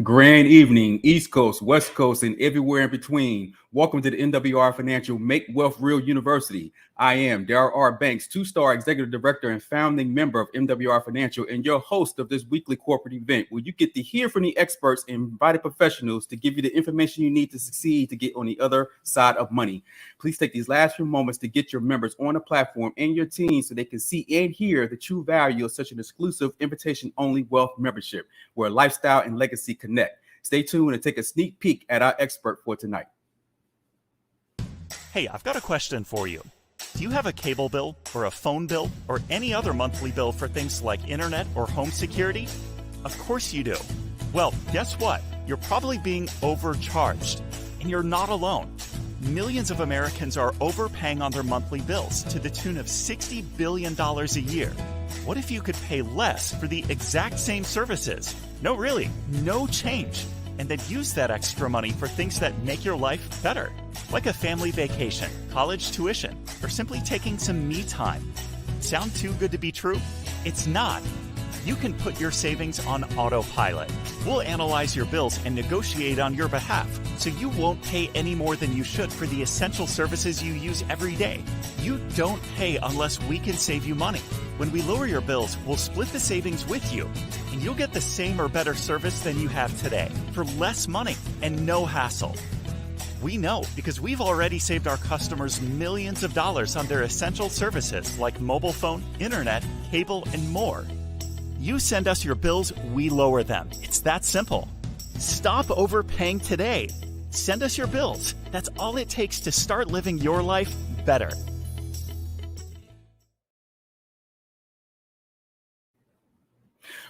Grand evening, East Coast, West Coast, and everywhere in between. Welcome to the MWR Financial Make Wealth Real University. I am Darryl R. Banks, two-star executive director and founding member of MWR Financial, and your host of this weekly corporate event where you get to hear from the experts and invited professionals to give you the information you need to succeed to get on the other side of money. Please take these last few moments to get your members on the platform and your team so they can see and hear the true value of such an exclusive invitation-only wealth membership where lifestyle and legacy connect. Stay tuned and take a sneak peek at our expert for tonight. Hey, I've got a question for you. Do you have a cable bill or a phone bill or any other monthly bill for things like internet or home security? Of course you do. Well, guess what? You're probably being overcharged, and you're not alone. Millions of Americans are overpaying on their monthly bills to the tune of $60 billion a year. What if you could pay less for the exact same services? No, really, no change. And then use that extra money for things that make your life better, like a family vacation, college tuition, or simply taking some me time. Sound too good to be true? It's not. You can put your savings on autopilot. We'll analyze your bills and negotiate on your behalf, so you won't pay any more than you should for the essential services you use every day. You don't pay unless we can save you money. When we lower your bills, we'll split the savings with you, and you'll get the same or better service than you have today for less money and no hassle. We know because we've already saved our customers millions of dollars on their essential services like mobile phone, internet, cable, and more. You send us your bills, we lower them. It's that simple. Stop overpaying today. Send us your bills. That's all it takes to start living your life better.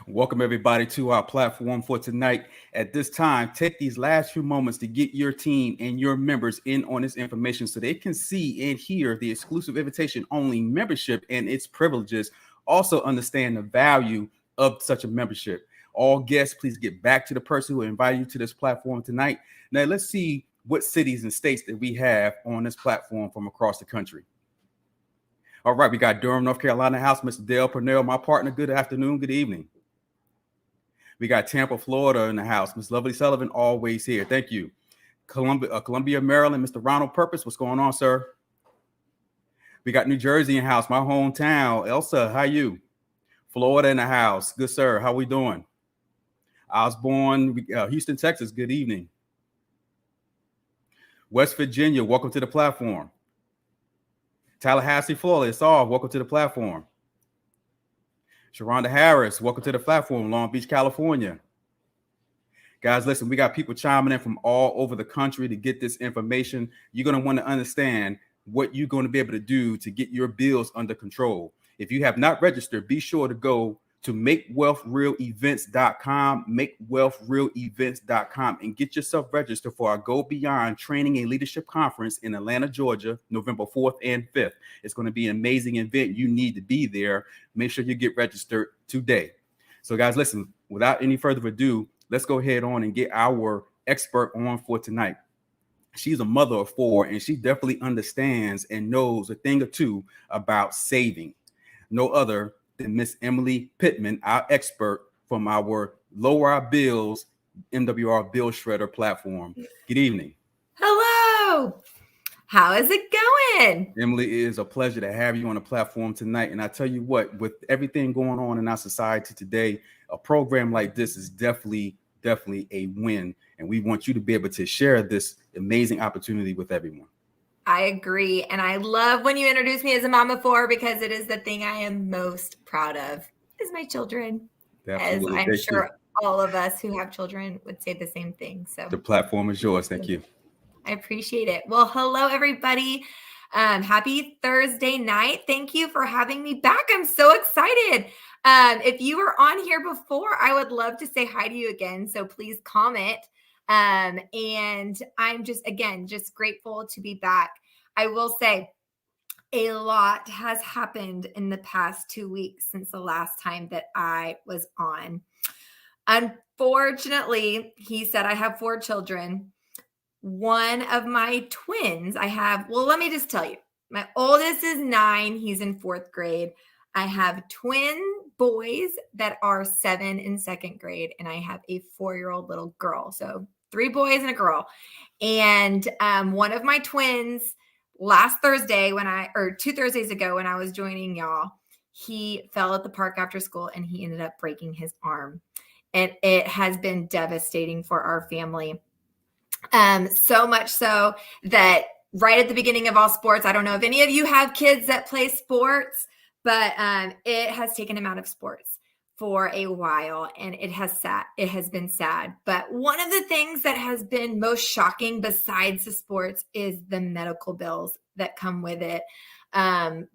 Welcome everybody to our platform for tonight. At this time, take these last few moments to get your team and your members in on this information so they can see and hear the exclusive invitation only membership and its privileges. Also understand the value of such a membership. All guests, please get back to the person who invited you to this platform tonight. Now let's see what cities and states that we have on this platform from across the country. All right, we got Durham, North Carolina house, Mr. Dale Purnell, my partner. Good afternoon, good evening. We got Tampa, Florida in the house. Ms. Lovely Sullivan, always here. Thank you. Columbia, Maryland, Mr. Ronald Purpose. What's going on, sir? We got New Jersey in house, my hometown. Elsa, how you? Florida in the house. Good, sir. How we doing? Osborne, Houston, Texas. Good evening. West Virginia, welcome to the platform. Tallahassee, Florida. It's all. Welcome to the platform. Sharonda Harris, welcome to the platform, Long Beach, California. Guys, listen, we got people chiming in from all over the country to get this information. You're going to want to understand what you're going to be able to do to get your bills under control. If you have not registered, be sure to go to makewealthrealevents.com, makewealthrealevents.com, and get yourself registered for our Go Beyond Training and Leadership Conference in Atlanta, Georgia, November 4th and 5th. It's going to be an amazing event. You need to be there. Make sure you get registered today. So, guys, listen, without any further ado, let's go ahead on and get our expert on for tonight. She's a mother of four, and she definitely understands and knows a thing or two about saving. No other than Miss Emily Pittman, our expert from our Lower Our Bills MWR Bill Shredder platform. Good evening. Hello. How is it going? Emily, it is a pleasure to have you on the platform tonight. And I tell you what, with everything going on in our society today, a program like this is definitely a win. And we want you to be able to share this amazing opportunity with everyone. I agree. And I love when you introduce me as a mom of four because it is the thing I am most proud of is my children. Definitely. As I'm sure all of us who have children would say the same thing. So the platform is yours. Thank you. I appreciate it. Well, hello, everybody. Happy Thursday night. Thank you for having me back. I'm so excited. If you were on here before, I would love to say hi to you again. So please comment. And I'm just grateful to be back. I will say a lot has happened in the past 2 weeks since the last time that I was on. Unfortunately, he said I have 4 children. One of my twins let me just tell you, my oldest is 9. He's in 4th grade. I have twin boys that are 7 in second grade, and I have a 4-year-old little girl. So 3 boys and a girl. And one of my twins last Thursday or 2 Thursdays ago when I was joining y'all, he fell at the park after school and he ended up breaking his arm. And it has been devastating for our family. So much so that right at the beginning of all sports, I don't know if any of you have kids that play sports, but it has taken him out of sports for a while, and it has been sad. But one of the things that has been most shocking besides the sports is the medical bills that come with it.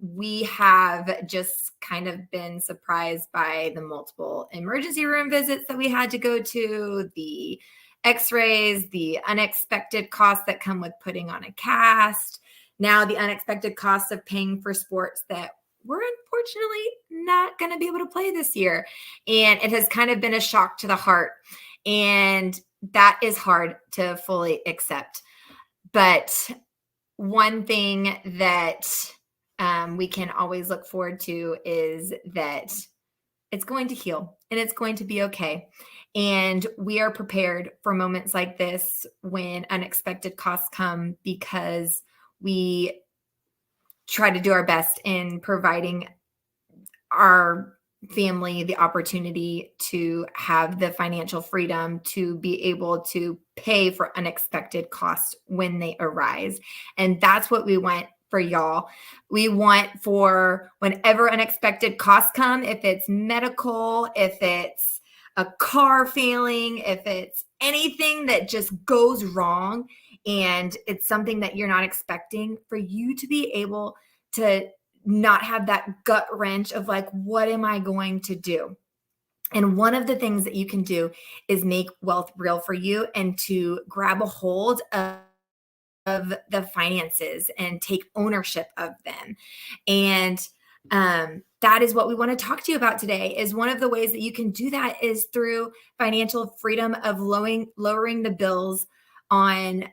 We have just kind of been surprised by the multiple emergency room visits that we had to go to, the x-rays, the unexpected costs that come with putting on a cast, now the unexpected costs of paying for sports that we're unfortunately not going to be able to play this year. And it has kind of been a shock to the heart. And that is hard to fully accept. But one thing that we can always look forward to is that it's going to heal and it's going to be okay. And we are prepared for moments like this when unexpected costs come, because we try to do our best in providing our family the opportunity to have the financial freedom to be able to pay for unexpected costs when they arise. And that's what we want for y'all. We want for whenever unexpected costs come, if it's medical, if it's a car failing, if it's anything that just goes wrong and it's something that you're not expecting, for you to be able to not have that gut wrench of like, what am I going to do? And one of the things that you can do is make wealth real for you and to grab a hold of the finances and take ownership of them. And that is what we want to talk to you about today. Is one of the ways that you can do that is through financial freedom of lowering the bills on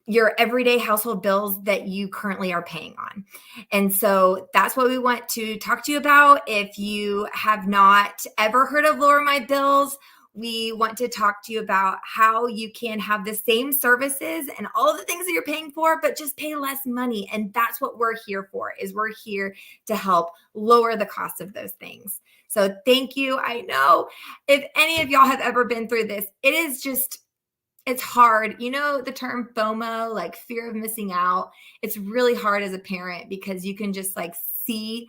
your everyday household bills that you currently are paying on. And so that's what we want to talk to you about. If you have not ever heard of Lower My Bills, we want to talk to you about how you can have the same services and all of the things that you're paying for, but just pay less money. And that's what we're here for, is we're here to help lower the cost of those things. So thank you. I know if any of y'all have ever been through this, it's hard. You know, the term FOMO, like fear of missing out. It's really hard as a parent because you can just like see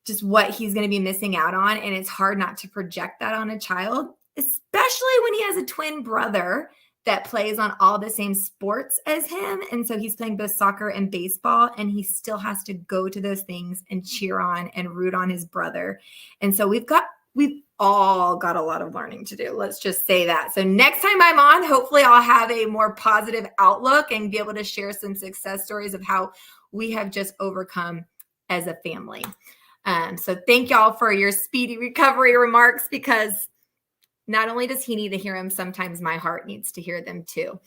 just what he's going to be missing out on. And it's hard not to project that on a child, especially when he has a twin brother that plays on all the same sports as him. And so he's playing both soccer and baseball, and he still has to go to those things and cheer on and root on his brother. And so we've all got a lot of learning to do. Let's just say that. So next time I'm on, hopefully I'll have a more positive outlook and be able to share some success stories of how we have just overcome as a family. So thank y'all for your speedy recovery remarks, because not only does he need to hear them, sometimes my heart needs to hear them too.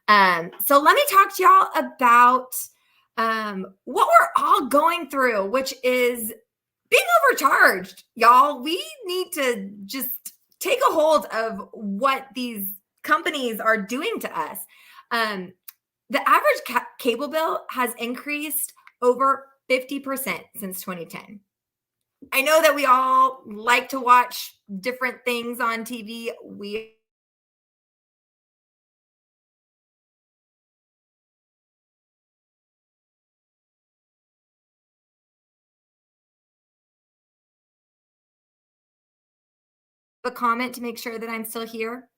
So let me talk to y'all about what we're all going through, which is being overcharged. Y'all, we need to just take a hold of what these companies are doing to us. The average cable bill has increased over 50% since 2010. I know that we all like to watch different things on TV. We have a comment to make sure that I'm still here.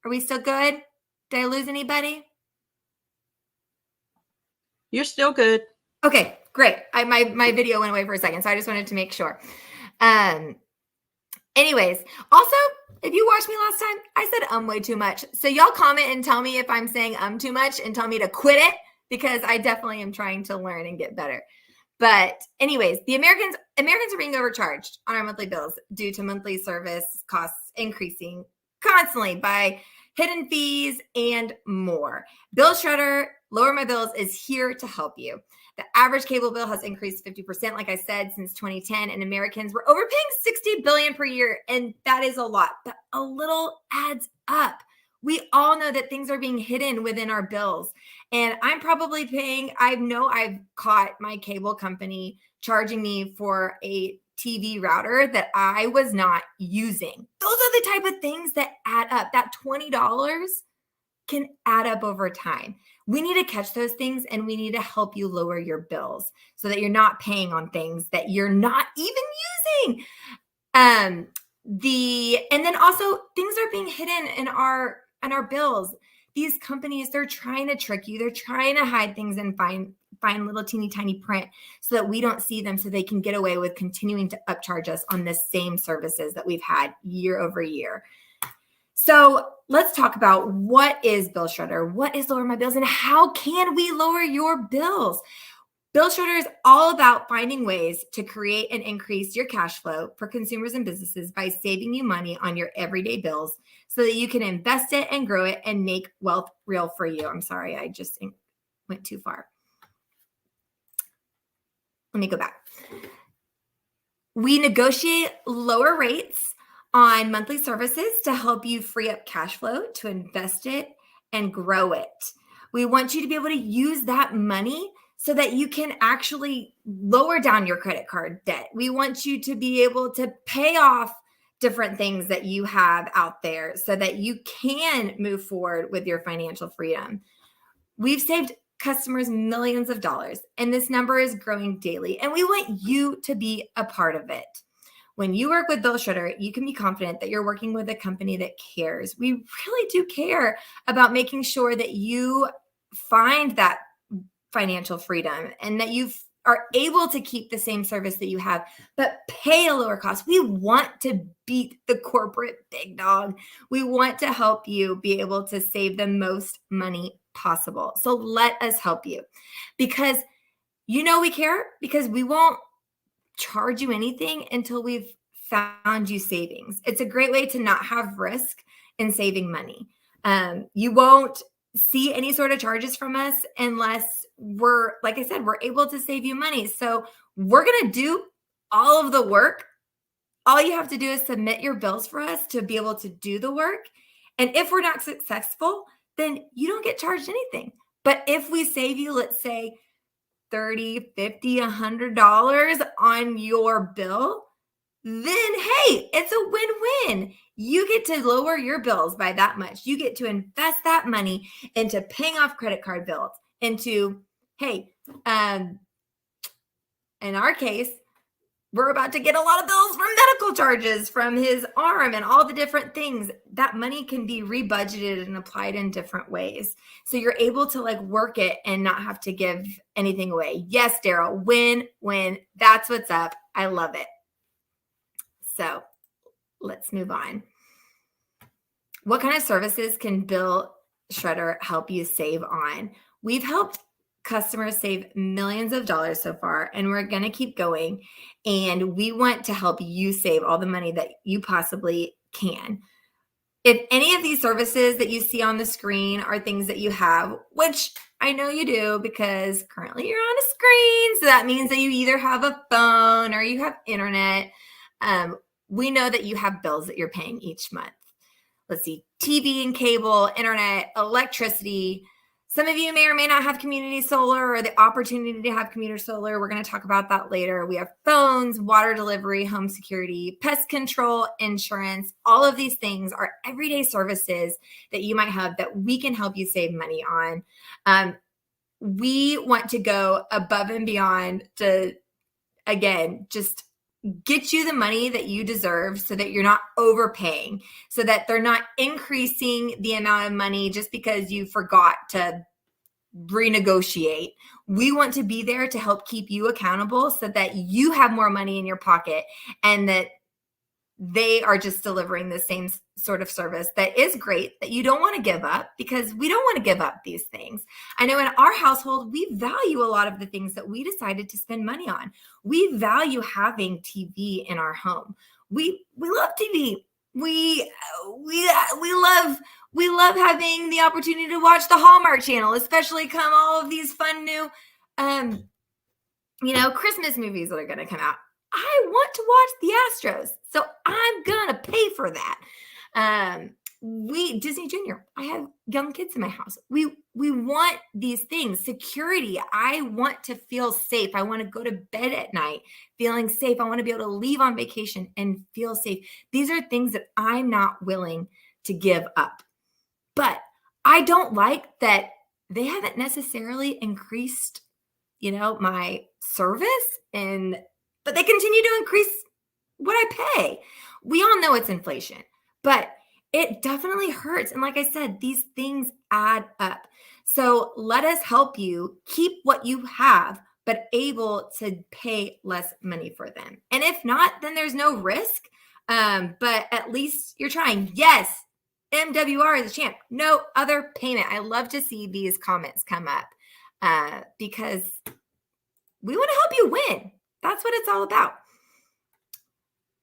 Are we still good? Did I lose anybody? You're still good. Okay, great. My video went away for a second, so I just wanted to make sure. Anyways, also, if you watched me last time, I said way too much. So y'all comment and tell me if I'm saying too much and tell me to quit it, because I definitely am trying to learn and get better. But anyways, the Americans are being overcharged on our monthly bills due to monthly service costs increasing constantly by hidden fees, and more. Bill Shredder, Lower My Bills, is here to help you. The average cable bill has increased 50%, like I said, since 2010, and Americans were overpaying $60 billion per year, and that is a lot, but a little adds up. We all know that things are being hidden within our bills, and I'm probably paying, I know I've caught my cable company charging me for a TV router that I was not using. Those are the type of things that add up. That $20 can add up over time. We need to catch those things, and we need to help you lower your bills so that you're not paying on things that you're not even using. And then also things are being hidden in our bills. These companies, they're trying to trick you. They're trying to hide things and find little teeny tiny print so that we don't see them, so they can get away with continuing to upcharge us on the same services that we've had year over year. So let's talk about what is Bill Shredder, what is Lower My Bills, and how can we lower your bills? Bill Shredder is all about finding ways to create and increase your cash flow for consumers and businesses by saving you money on your everyday bills so that you can invest it and grow it and make wealth real for you. I'm sorry, I just went too far. Let me go back. We negotiate lower rates on monthly services to help you free up cash flow to invest it and grow it. We want you to be able to use that money so that you can actually lower down your credit card debt. We want you to be able to pay off different things that you have out there so that you can move forward with your financial freedom. We've saved customers millions of dollars, and this number is growing daily, and we want you to be a part of it. When you work with Bill Shredder, you can be confident that you're working with a company that cares. We really do care about making sure that you find that financial freedom and that you are able to keep the same service that you have, but pay a lower cost. We want to beat the corporate big dog. We want to help you be able to save the most money possible. So let us help you, because we care, because we won't charge you anything until we've found you savings. It's a great way to not have risk in saving money. You won't see any sort of charges from us unless we're able to save you money. So we're going to do all of the work. All you have to do is submit your bills for us to be able to do the work. And if we're not successful, then you don't get charged anything. But if we save you, let's say $30, $50, $100 on your bill, then hey, it's a win-win. You get to lower your bills by that much. You get to invest that money into paying off credit card bills, into, in our case, we're about to get a lot of bills from medical charges from his arm and all the different things. That money can be rebudgeted and applied in different ways. So you're able to work it and not have to give anything away. Yes, Daryl, win. That's what's up. I love it. So let's move on. What kind of services can Bill Shredder help you save on? We've helped customers save millions of dollars so far, and we're going to keep going. And we want to help you save all the money that you possibly can. If any of these services that you see on the screen are things that you have, which I know you do because currently you're on a screen, so that means that you either have a phone or you have internet. We know that you have bills that you're paying each month. Let's see, TV and cable, internet, electricity. Some of you may or may not have community solar or the opportunity to have community solar. We're going to talk about that later. We have phones, water delivery, home security, pest control, insurance. All of these things are everyday services that you might have that we can help you save money on. We want to go above and beyond to, again, just get you the money that you deserve so that you're not overpaying, so that they're not increasing the amount of money just because you forgot to renegotiate. We want to be there to help keep you accountable so that you have more money in your pocket and that they are just delivering the same sort of service that is great, that you don't want to give up, because we don't want to give up these things. I know in our household, we value a lot of the things that we decided to spend money on. We value having TV in our home. We love TV. We love We love having the opportunity to watch the Hallmark Channel, especially come all of these fun new, Christmas movies that are going to come out. I want to watch the Astros, so I'm going to pay for that. Disney Junior, I have young kids in my house. We want these things. Security. I want to feel safe. I want to go to bed at night feeling safe. I want to be able to leave on vacation and feel safe. These are things that I'm not willing to give up. But I don't like that they haven't necessarily increased, my service, but they continue to increase what I pay. We all know it's inflation, but it definitely hurts. And like I said, these things add up. So let us help you keep what you have, but able to pay less money for them. And if not, then there's no risk. But at least you're trying. Yes, MWR is a champ. No other payment. I love to see these comments come up because we want to help you win. That's what it's all about.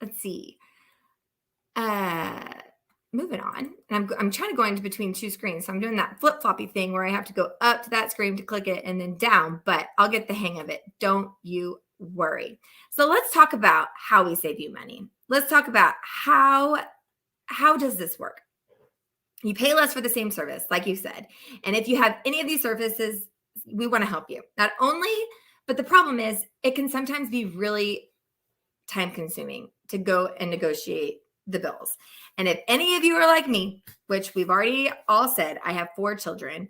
Let's see. Moving on. And I'm trying to go into between two screens. So I'm doing that flip-floppy thing where I have to go up to that screen to click it and then down, but I'll get the hang of it. Don't you worry. So let's talk about how we save you money. Let's talk about how does this work? You pay less for the same service, like you said. And if you have any of these services, we want to help you. Not only, but the problem is it can sometimes be really time consuming to go and negotiate the bills. And if any of you are like me, which we've already all said, I have 4 children,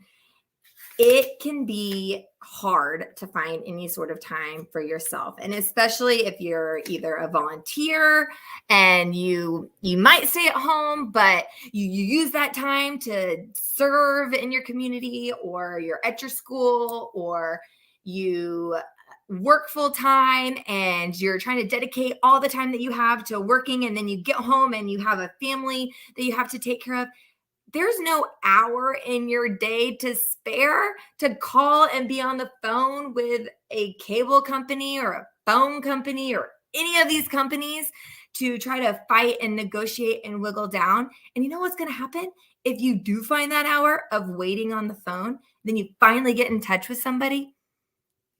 it can be hard to find any sort of time for yourself. And especially if you're either a volunteer and you might stay at home, but you use that time to serve in your community, or you're at your school, or you work full time and you're trying to dedicate all the time that you have to working, and then you get home and you have a family that you have to take care of. There's no hour in your day to spare to call and be on the phone with a cable company or a phone company or any of these companies to try to fight and negotiate and wiggle down. And you know what's going to happen? If you do find that hour of waiting on the phone, then you finally get in touch with somebody.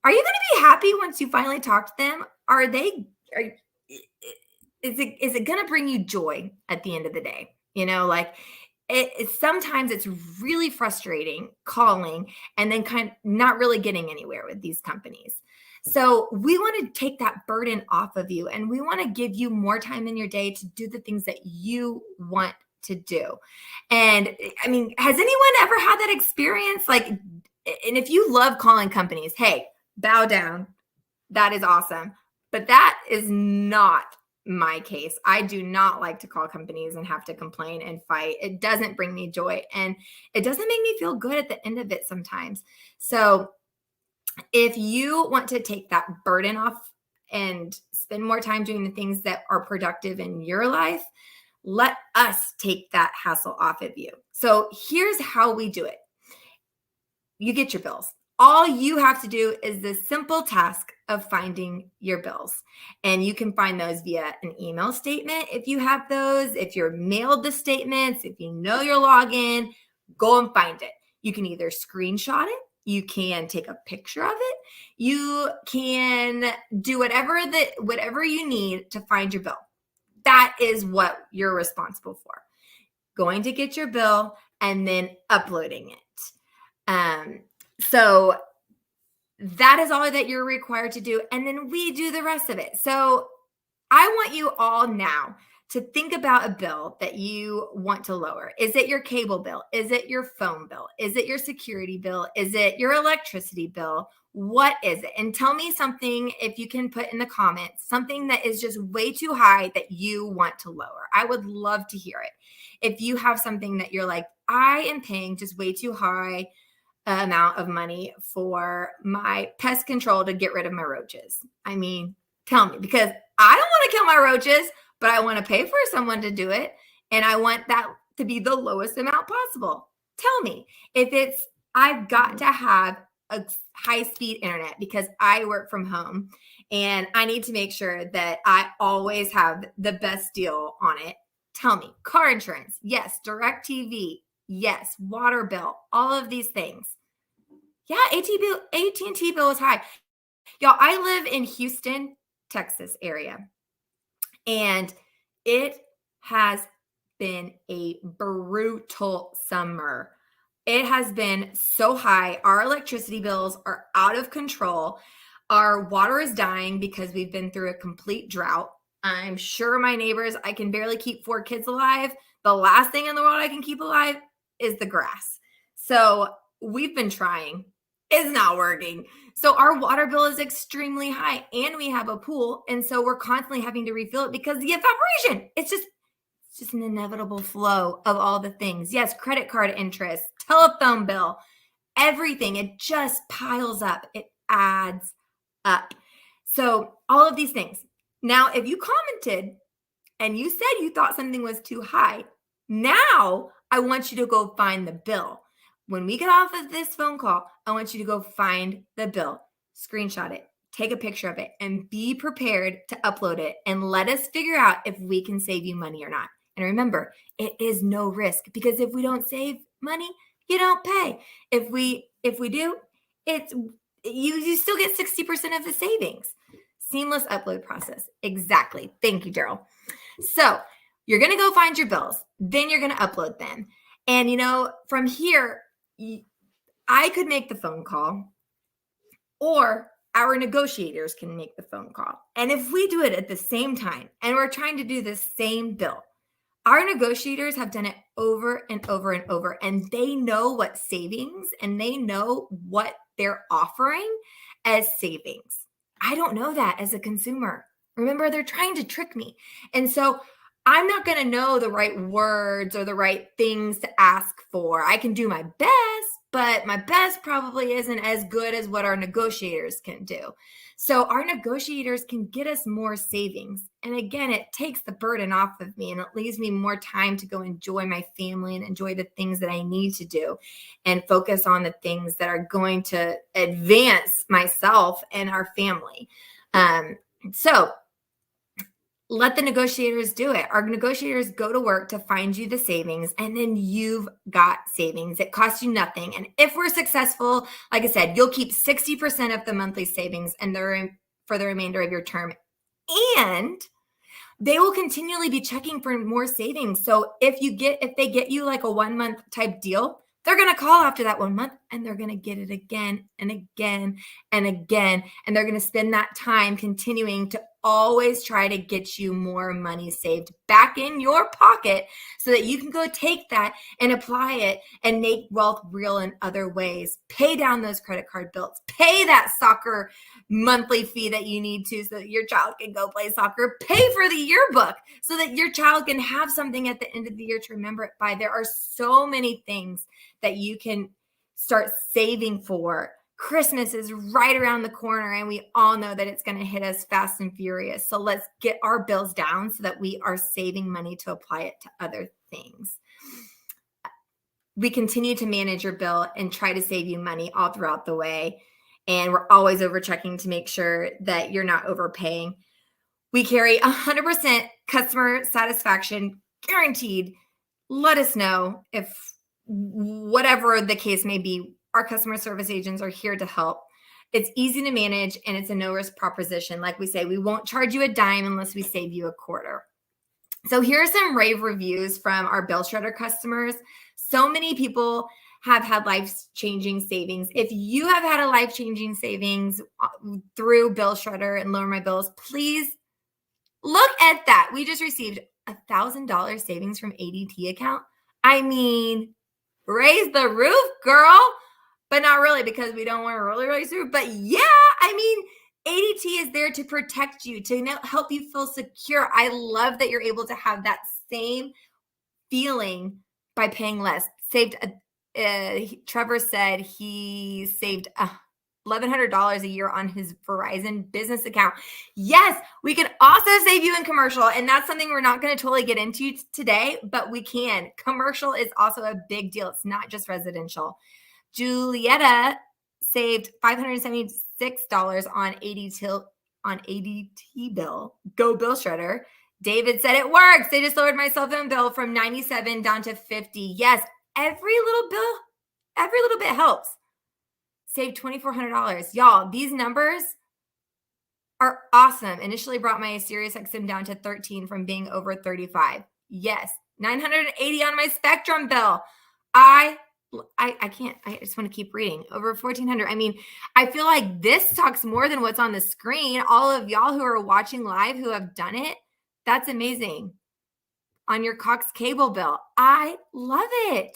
Are you going to be happy once you finally talk to them? Is it going to bring you joy at the end of the day? Sometimes it's really frustrating calling and then kind of not really getting anywhere with these companies. So we want to take that burden off of you, and we want to give you more time in your day to do the things that you want to do. And I mean, has anyone ever had that experience? And if you love calling companies, hey, bow down. That is awesome. But that is not my case. I do not like to call companies and have to complain and fight. It doesn't bring me joy, and it doesn't make me feel good at the end of it sometimes. So if you want to take that burden off and spend more time doing the things that are productive in your life, let us take that hassle off of you. So here's how we do it. You get your bills. All you have to do is the simple task of finding your bills. And you can find those via an email statement if you have those, if you're mailed the statements, if you know your login, go and find it. You can either screenshot it, you can take a picture of it, you can do whatever you need to find your bill. That is what you're responsible for. Going to get your bill and then uploading it. So that is all that you're required to do. And then we do the rest of it. So I want you all now to think about a bill that you want to lower. Is it your cable bill? Is it your phone bill? Is it your security bill? Is it your electricity bill? What is it? And tell me something, if you can put in the comments, something that is just way too high that you want to lower. I would love to hear it. If you have something that you're like, I am paying just way too high amount of money for my pest control to get rid of my roaches. I mean, tell me, because I don't want to kill my roaches, but I want to pay for someone to do it. And I want that to be the lowest amount possible. Tell me if it's, I've got to have a high-speed internet because I work from home and I need to make sure that I always have the best deal on it. Tell me. Car insurance. Yes. DirecTV. Yes. Water bill, all of these things. Yeah, AT&T bill is high. Y'all, I live in Houston, Texas area, and it has been a brutal summer. It has been so high. Our electricity bills are out of control. Our water is dying because we've been through a complete drought. I'm sure my neighbors, I can barely keep 4 kids alive. The last thing in the world I can keep alive is the grass. So we've been trying. It's not working. So our water bill is extremely high, and we have a pool. And so we're constantly having to refill it because the evaporation, it's just an inevitable flow of all the things. Yes, credit card interest, telephone bill, everything. It just piles up. It adds up. So all of these things. Now, if you commented and you said you thought something was too high, now I want you to go find the bill. When we get off of this phone call, I want you to go find the bill, screenshot it, take a picture of it, and be prepared to upload it, and let us figure out if we can save you money or not. And remember, it is no risk, because if we don't save money, you don't pay. If we do, it's you still get 60% of the savings. Seamless upload process. Exactly. Thank you, Daryl. So you're going to go find your bills. Then you're going to upload them. And, from here, I could make the phone call, or our negotiators can make the phone call. And if we do it at the same time and we're trying to do the same bill, our negotiators have done it over and over and over, and they know what savings, and they know what they're offering as savings. I don't know that as a consumer. Remember, they're trying to trick me. And so I'm not going to know the right words or the right things to ask for. I can do my best, but my best probably isn't as good as what our negotiators can do. So our negotiators can get us more savings. And again, it takes the burden off of me, and it leaves me more time to go enjoy my family and enjoy the things that I need to do, and focus on the things that are going to advance myself and our family. So let the negotiators do it. Our negotiators go to work to find you the savings, and then you've got savings. It costs you nothing. And if we're successful, like I said, you'll keep 60% of the monthly savings and for the remainder of your term. And they will continually be checking for more savings. So if they get you like a 1-month type deal, they're going to call after that 1 month, and they're going to get it again and again and again. And they're going to spend that time continuing to always try to get you more money saved back in your pocket, so that you can go take that and apply it and make wealth real in other ways. Pay down those credit card bills, pay that soccer monthly fee that you need to, so that your child can go play soccer, pay for the yearbook so that your child can have something at the end of the year to remember it by. There are so many things that you can start saving for. Christmas is right around the corner, and we all know that it's going to hit us fast and furious. So let's get our bills down so that we are saving money to apply it to other things. We continue to manage your bill and try to save you money all throughout the way. And we're always over checking to make sure that you're not overpaying. We carry 100% customer satisfaction guaranteed. Let us know if whatever the case may be. Our customer service agents are here to help. It's easy to manage, and it's a no-risk proposition. Like we say, we won't charge you a dime unless we save you a quarter. So here are some rave reviews from our Bill Shredder customers. So many people have had life-changing savings. If you have had a life-changing savings through Bill Shredder and Lower My Bills, please look at that. We just received $1,000 savings from ADT account. I mean, raise the roof, girl. But not really, because we don't want to really through. But yeah, I mean, ADT is there to protect you, to help you feel secure. I love that you're able to have that same feeling by paying less. Trevor said he saved $1,100 a year on his Verizon business account. Yes, we can also save you in commercial, and that's something we're not going to totally get into today, but we can. Commercial is also a big deal. It's not just residential. Julietta saved $576 on ADT bill. Go Bill Shredder. David said it works. They just lowered my cell phone bill from $97 down to $50. Yes, every little bit helps. Save $2,400. Y'all, these numbers are awesome. Initially brought my SiriusXM down to 13 from being over 35. Yes, 980 on my Spectrum bill. I can't, I just want to keep reading. Over 1,400. I mean, I feel like this talks more than what's on the screen. All of y'all who are watching live who have done it, that's amazing. On your Cox cable bill. I love it.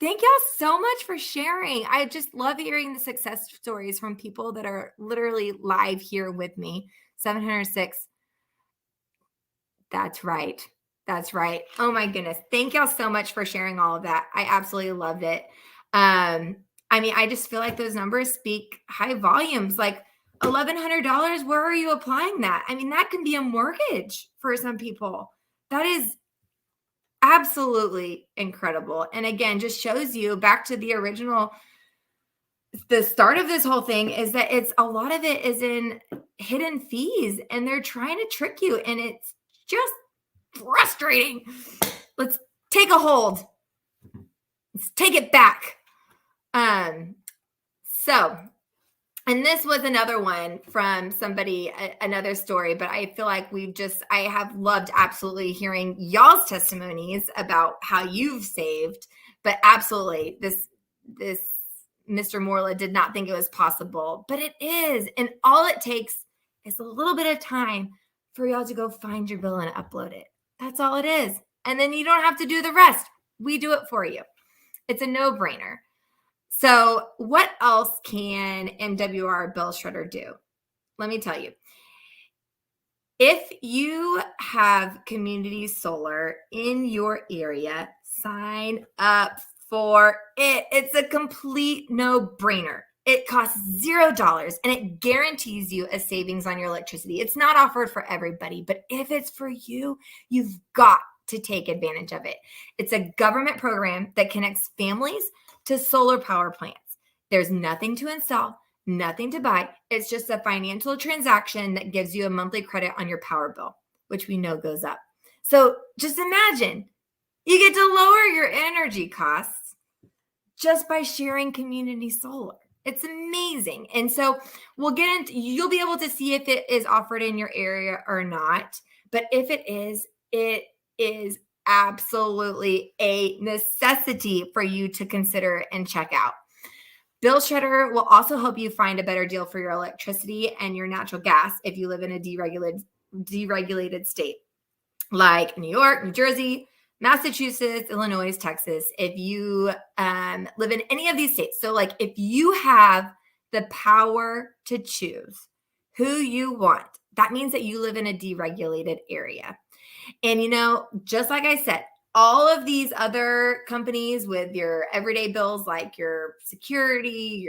Thank y'all so much for sharing. I just love hearing the success stories from people that are literally live here with me. 706. That's right. That's right. Oh my goodness. Thank y'all so much for sharing all of that. I absolutely loved it. I mean, I just feel like those numbers speak high volumes. Like $1,100, where are you applying that? I mean, that can be a mortgage for some people. That is absolutely incredible. And again, just shows you back to the original, the start of this whole thing is that it's a lot of it is in hidden fees and they're trying to trick you. And it's just frustrating. Let's take a hold. Let's take it back. And this was another one from somebody, another story, but I feel like I have loved absolutely hearing y'all's testimonies about how you've saved, but absolutely this Mr. Morla did not think it was possible, but it is. And all it takes is a little bit of time for y'all to go find your bill and upload it. That's all it is. And then you don't have to do the rest. We do it for you. It's a no-brainer. So what else can MWR Bill Shredder do? Let me tell you. If you have community solar in your area, sign up for it. It's a complete no-brainer. It costs $0 and it guarantees you a savings on your electricity. It's not offered for everybody, but if it's for you, you've got to take advantage of it. It's a government program that connects families to solar power plants. There's nothing to install, nothing to buy. It's just a financial transaction that gives you a monthly credit on your power bill, which we know goes up. So just imagine you get to lower your energy costs just by sharing community solar. It's amazing. And so you'll be able to see if it is offered in your area or not. But if it is absolutely a necessity for you to consider and check out. Bill Shredder will also help you find a better deal for your electricity and your natural gas if you live in a deregulated state like New York, New Jersey, Massachusetts, Illinois, Texas. If you live in any of these states, so like if you have the power to choose who you want, that means that you live in a deregulated area. And, just like I said, all of these other companies with your everyday bills, like your security,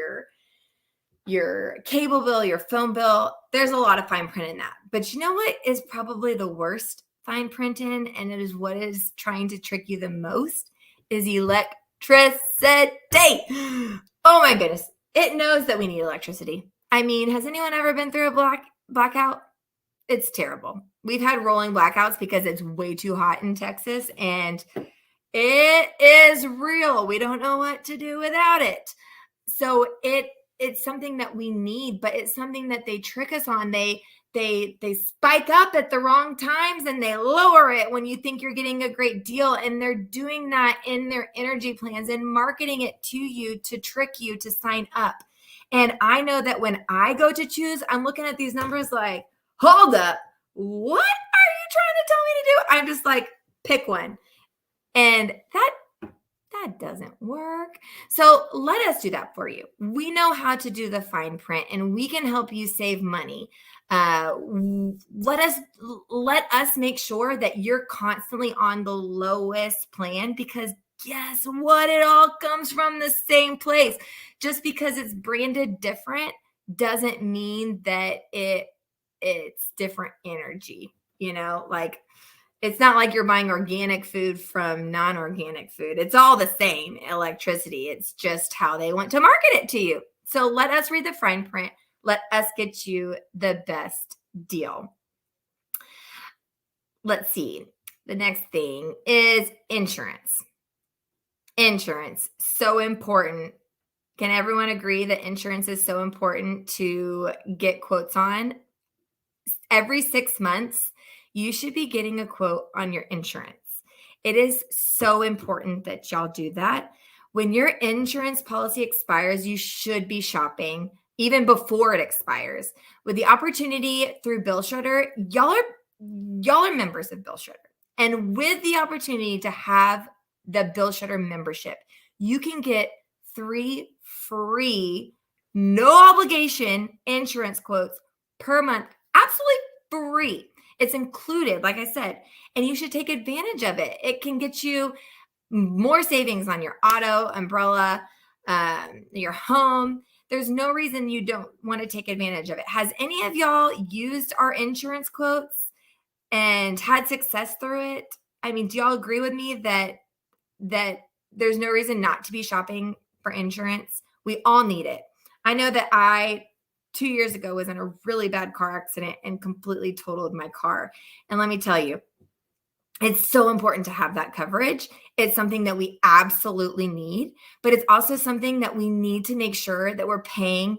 your cable bill, your phone bill, there's a lot of fine print in that. But you know what is probably the worst fine print in, and it is what is trying to trick you the most, is electricity. Oh my goodness. It knows that we need electricity. I mean, has anyone ever been through a blackout? It's terrible. We've had rolling blackouts because it's way too hot in Texas, and it is real. We don't know what to do without it. So it's something that we need, but it's something that they trick us on. They spike up at the wrong times and they lower it when you think you're getting a great deal. And they're doing that in their energy plans and marketing it to you to trick you to sign up. And I know that when I go to choose, I'm looking at these numbers like, hold up, what are you trying to tell me to do? I'm just like, pick one. And that doesn't work. So let us do that for you. We know how to do the fine print and we can help you save money. Let us make sure that you're constantly on the lowest plan, because guess what? It all comes from the same place. Just because it's branded different doesn't mean that it's different energy, like it's not like you're buying organic food from non-organic food. It's all the same electricity. It's just how they want to market it to you. So let us read the fine print. Let us get you the best deal. Let's see. The next thing is insurance. Insurance, so important. Can everyone agree that insurance is so important to get quotes on? Every 6 months, you should be getting a quote on your insurance. It is so important that y'all do that. When your insurance policy expires, you should be shopping even before it expires. With the opportunity through Bill Shredder, y'all are members of Bill Shredder. And with the opportunity to have the Bill Shredder membership, you can get 3 free, no obligation insurance quotes per month, absolutely free. It's included, like I said, and you should take advantage of it. It can get you more savings on your auto, umbrella, your home. There's no reason you don't want to take advantage of it. Has any of y'all used our insurance quotes and had success through it? I mean, do y'all agree with me that there's no reason not to be shopping for insurance? We all need it. I know that I 2 years ago was in a really bad car accident and completely totaled my car. And let me tell you, it's so important to have that coverage. It's something that we absolutely need, but it's also something that we need to make sure that we're paying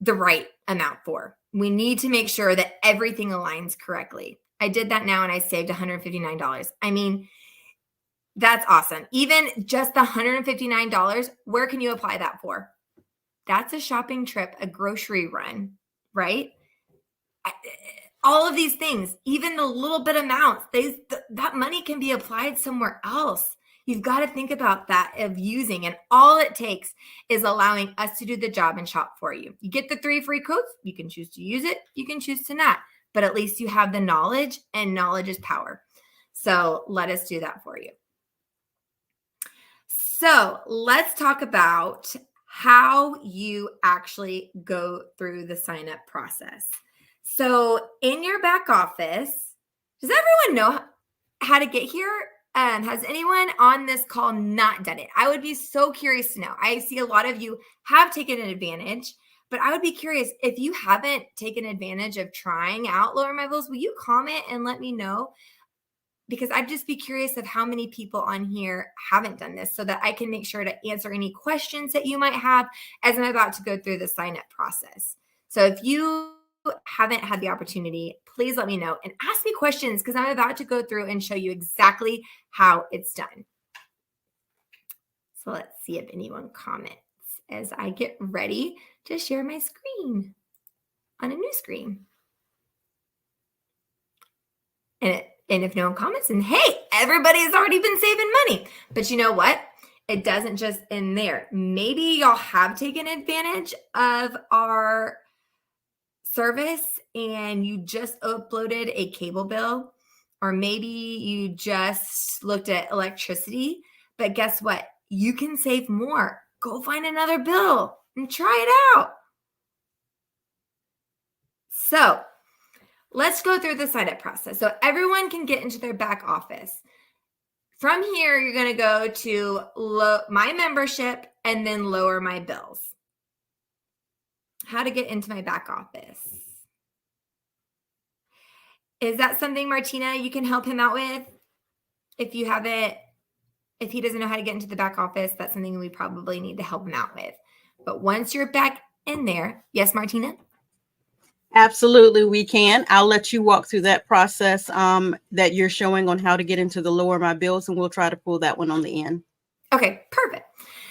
the right amount for. We need to make sure that everything aligns correctly. I did that now and I saved $159. I mean, that's awesome. Even just the $159, where can you apply that for? That's a shopping trip, a grocery run, right? All of these things, even the little bit amounts, that money can be applied somewhere else. You've got to think about that of using, and all it takes is allowing us to do the job and shop for you. You get the 3 free quotes. You can choose to use it. You can choose to not, but at least you have the knowledge, and knowledge is power. So let us do that for you. So let's talk about how you actually go through the sign up process. So in your back office, does everyone know how to get here? Has anyone on this call not done it? I would be so curious to know. I see a lot of you have taken an advantage, but I would be curious if you haven't taken advantage of trying out Lower My Bills, will you comment and let me know? Because I'd just be curious of how many people on here haven't done this so that I can make sure to answer any questions that you might have as I'm about to go through the sign up process. So if you haven't had the opportunity, please let me know and ask me questions because I'm about to go through and show you exactly how it's done. So let's see if anyone comments as I get ready to share my screen on a new screen. And if no one comments, and hey, everybody has already been saving money. But you know what? It doesn't just end there. Maybe y'all have taken advantage of our service and you just uploaded a cable bill, or maybe you just looked at electricity. But guess what? You can save more. Go find another bill and try it out. So let's go through the sign up process so everyone can get into their back office. From here, you're going to go to my membership and then Lower My Bills. How to get into my back office. Is that something, Martina, you can help him out with? If he doesn't know how to get into the back office, that's something we probably need to help him out with. But once you're back in there, yes, Martina? Absolutely, we can. I'll let you walk through that process that you're showing on how to get into the Lower My Bills, and we'll try to pull that one on the end. Okay, perfect.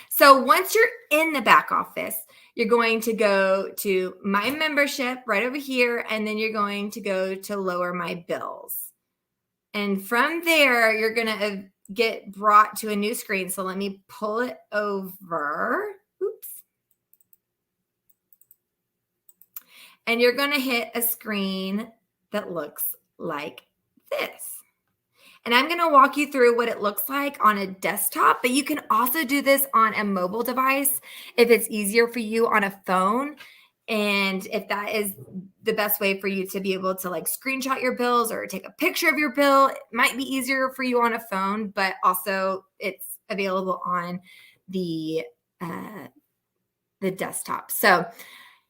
So once you're in the back office, you're going to go to My Membership right over here, and then you're going to go to Lower My Bills. And from there, you're going to get brought to a new screen. So let me pull it over. Oops. And you're going to hit a screen that looks like this. And I'm going to walk you through what it looks like on a desktop, but you can also do this on a mobile device if it's easier for you on a phone. And if that is the best way for you to be able to like screenshot your bills or take a picture of your bill, it might be easier for you on a phone, but also it's available on the desktop. So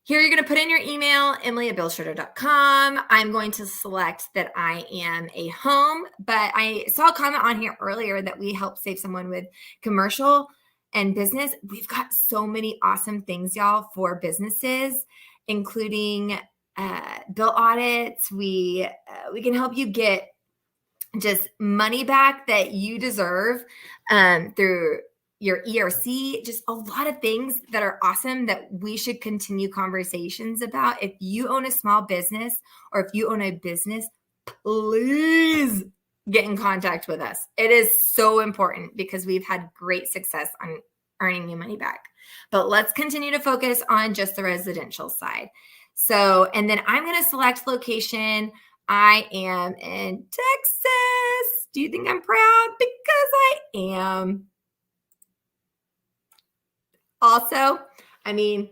Here, you're going to put in your email, emily@billschroeder.com. I'm going to select that I am a home, but I saw a comment on here earlier that we help save someone with commercial and business. We've got so many awesome things, y'all, for businesses, including bill audits. We can help you get just money back that you deserve through your ERC, just a lot of things that are awesome that we should continue conversations about. If you own a small business or if you own a business, please get in contact with us. It is so important because we've had great success on earning you money back. But let's continue to focus on just the residential side. So, and then I'm going to select location. I am in Texas. Do you think I'm proud? Because I am. Also, I mean,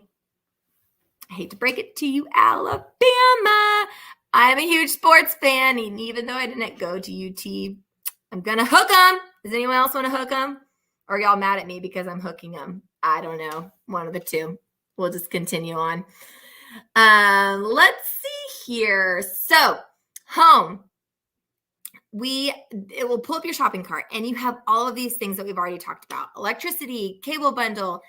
I hate to break it to you, Alabama. I'm a huge sports fan, and even though I didn't go to UT, I'm going to hook them. Does anyone else want to hook them? Or are y'all mad at me because I'm hooking them? I don't know. One of the two. We'll just continue on. Let's see here. So, home. It will pull up your shopping cart, and you have all of these things that we've already talked about. Electricity, cable bundle,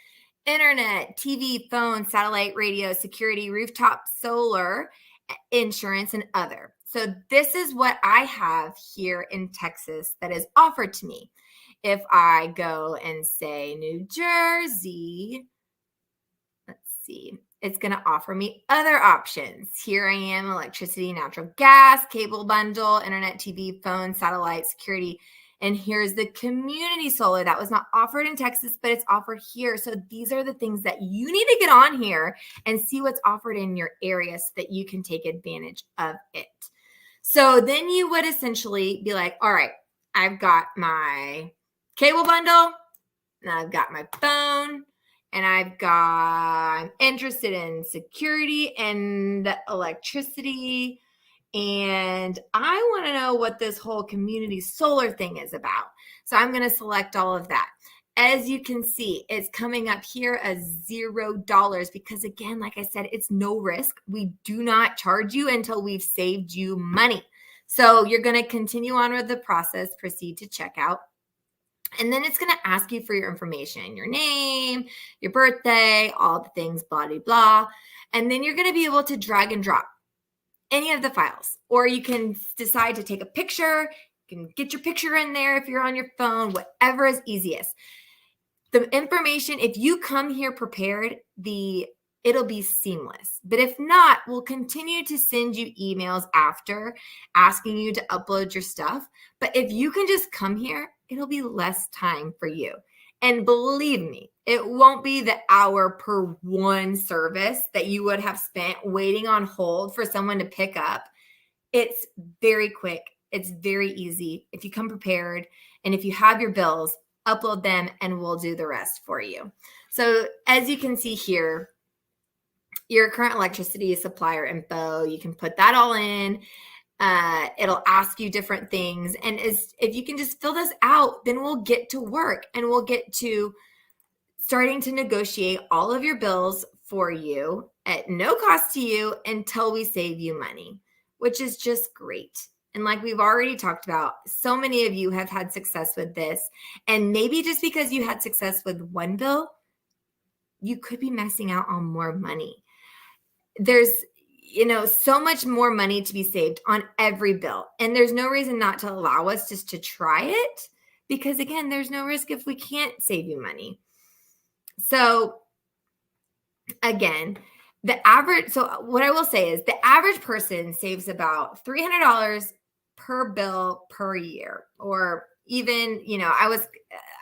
internet, TV, phone, satellite, radio, security, rooftop, solar, insurance, and other. So this is what I have here in Texas that is offered to me. If I go and say New Jersey, let's see, it's going to offer me other options. Here I am, electricity, natural gas, cable bundle, internet, TV, phone, satellite, security. And here's the community solar that was not offered in Texas, but it's offered here. So these are the things that you need to get on here and see what's offered in your area so that you can take advantage of it. So then you would essentially be like, all right, I've got my cable bundle, and I've got my phone, and I'm interested in security and electricity. And I want to know what this whole community solar thing is about. So I'm going to select all of that. As you can see, it's coming up here as $0 because, again, like I said, it's no risk. We do not charge you until we've saved you money. So you're going to continue on with the process, proceed to checkout. And then it's going to ask you for your information, your name, your birthday, all the things, blah, blah, blah. And then you're going to be able to drag and drop any of the files, or you can decide to take a picture. You can get your picture in there if you're on your phone, whatever is easiest. The information, if you come here prepared, it'll be seamless. But if not, we'll continue to send you emails after asking you to upload your stuff. But if you can just come here, it'll be less time for you. And believe me, it won't be the hour per one service that you would have spent waiting on hold for someone to pick up. It's very quick. It's very easy. If you come prepared and if you have your bills, upload them and we'll do the rest for you. So as you can see here, your current electricity supplier info, you can put that all in. It'll ask you different things. And if you can just fill this out, then we'll get to work and we'll get to starting to negotiate all of your bills for you at no cost to you until we save you money, which is just great. And like we've already talked about, so many of you have had success with this. And maybe just because you had success with one bill, you could be missing out on more money. There's so much more money to be saved on every bill. And there's no reason not to allow us just to try it because, again, there's no risk if we can't save you money. So, again, so what I will say is the average person saves about $300 per bill per year, or even,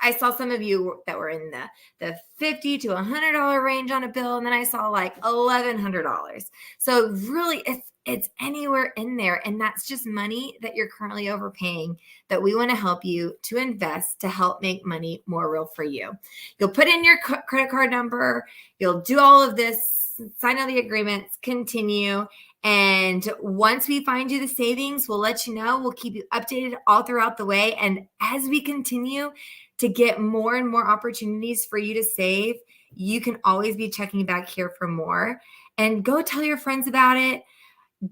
I saw some of you that were in the $50 to $100 range on a bill, and then I saw like $1,100. So really, it's anywhere in there, and that's just money that you're currently overpaying that we want to help you to invest to help make money more real for you. You'll put in your credit card number, you'll do all of this, sign all the agreements, continue. And once we find you the savings, we'll let you know. We'll keep you updated all throughout the way. And as we continue to get more and more opportunities for you to save, you can always be checking back here for more. And go tell your friends about it.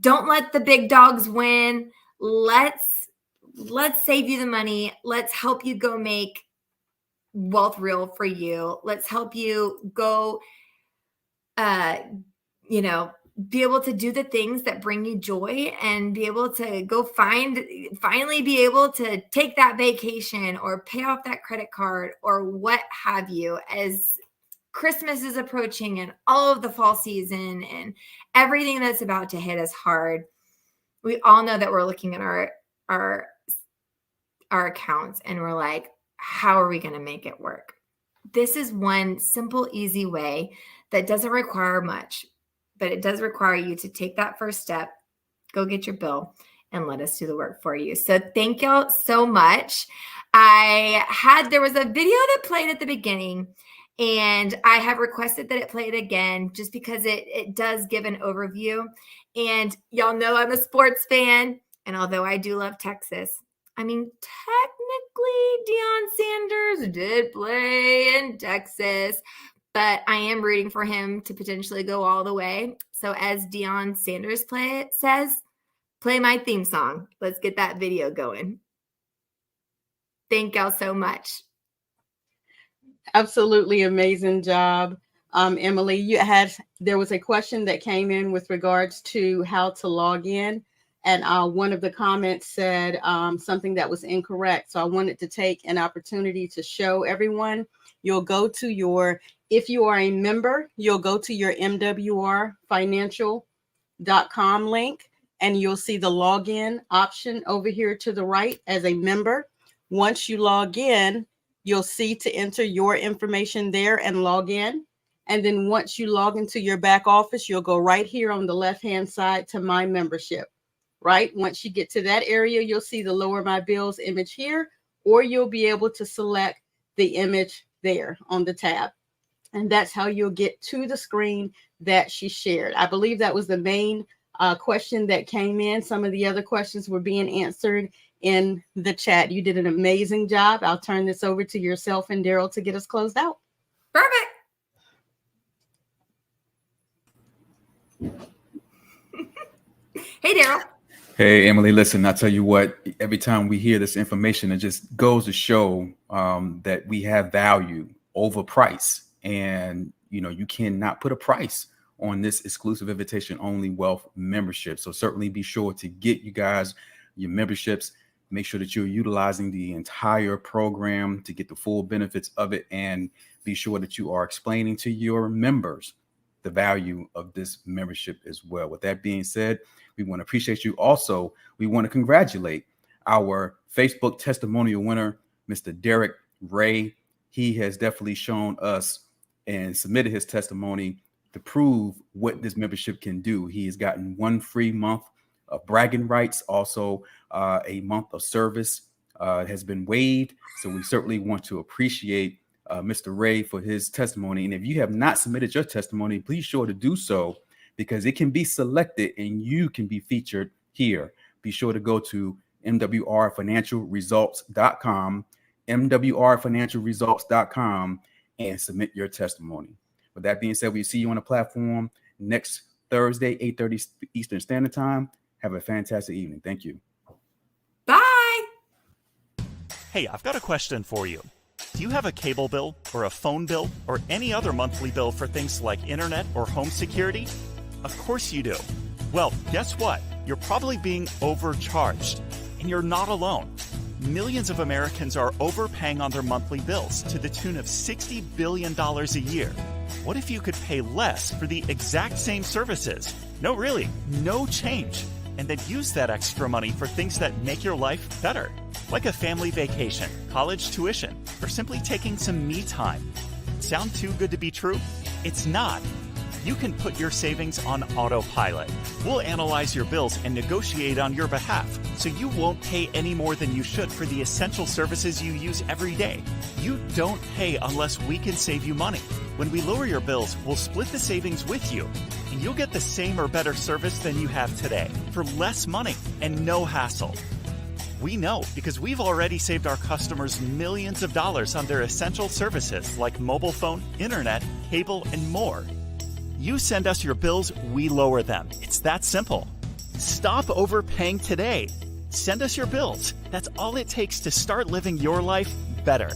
Don't let the big dogs win. Let's save you the money. Let's help you go make wealth real for you. Let's help you go, be able to do the things that bring you joy and be able to go finally be able to take that vacation or pay off that credit card or what have you, as Christmas is approaching and all of the fall season and everything that's about to hit us hard. We all know that we're looking at our accounts and we're like, how are we going to make it work? This is one simple, easy way that doesn't require much, but it does require you to take that first step, go get your bill, and let us do the work for you. So thank y'all so much. There was a video that played at the beginning, and I have requested that it play it again just because it does give an overview. And y'all know I'm a sports fan, and although I do love Texas, I mean, technically Deion Sanders did play in Texas, but I am rooting for him to potentially go all the way. So as Deion Sanders says, play my theme song. Let's get that video going. Thank y'all so much. Absolutely amazing job. Emily, there was a question that came in with regards to how to log in. And one of the comments said something that was incorrect. So I wanted to take an opportunity to show everyone. You'll go to if you are a member, you'll go to your MWRfinancial.com link, and you'll see the login option over here to the right as a member. Once you log in, you'll see to enter your information there and log in. And then once you log into your back office, you'll go right here on the left-hand side to My Membership. Right? Once you get to that area, you'll see the Lower My Bills image here, or you'll be able to select the image there on the tab. And that's how you'll get to the screen that she shared. I believe that was the main question that came in. Some of the other questions were being answered in the chat. You did an amazing job. I'll turn this over to yourself and Daryl to get us closed out. Perfect. Hey, Daryl. Hey, Emily, listen, I'll tell you what, every time we hear this information, it just goes to show that we have value over price. And, you cannot put a price on this exclusive invitation only wealth membership. So certainly be sure to get you guys your memberships. Make sure that you're utilizing the entire program to get the full benefits of it. And be sure that you are explaining to your members the value of this membership as well. With that being said, we want to appreciate you. Also, we want to congratulate our Facebook testimonial winner, Mr. Derek Ray. He has definitely shown us and submitted his testimony to prove what this membership can do. He has gotten 1 free month of bragging rights. Also, a month of service has been waived. So we certainly want to appreciate Mr. Ray for his testimony. And if you have not submitted your testimony, please sure to do so, because it can be selected and you can be featured here. Be sure to go to MWRfinancialresults.com, MWRfinancialresults.com, and submit your testimony. With that being said, we'll see you on the platform next Thursday, 8:30 Eastern Standard Time. Have a fantastic evening. Thank you. Bye. Hey, I've got a question for you. Do you have a cable bill or a phone bill or any other monthly bill for things like internet or home security? Of course you do. Well, guess what? You're probably being overcharged, and you're not alone. Millions of Americans are overpaying on their monthly bills to the tune of $60 billion a year. What if you could pay less for the exact same services? No, really, no change. And then use that extra money for things that make your life better, like a family vacation, college tuition, or simply taking some me time. Sound too good to be true? It's not. You can put your savings on autopilot. We'll analyze your bills and negotiate on your behalf, so you won't pay any more than you should for the essential services you use every day. You don't pay unless we can save you money. When we lower your bills, we'll split the savings with you, and you'll get the same or better service than you have today for less money and no hassle. We know because we've already saved our customers millions of dollars on their essential services like mobile phone, internet, cable, and more. You send us your bills, we lower them. It's that simple. Stop overpaying today. Send us your bills. That's all it takes to start living your life better.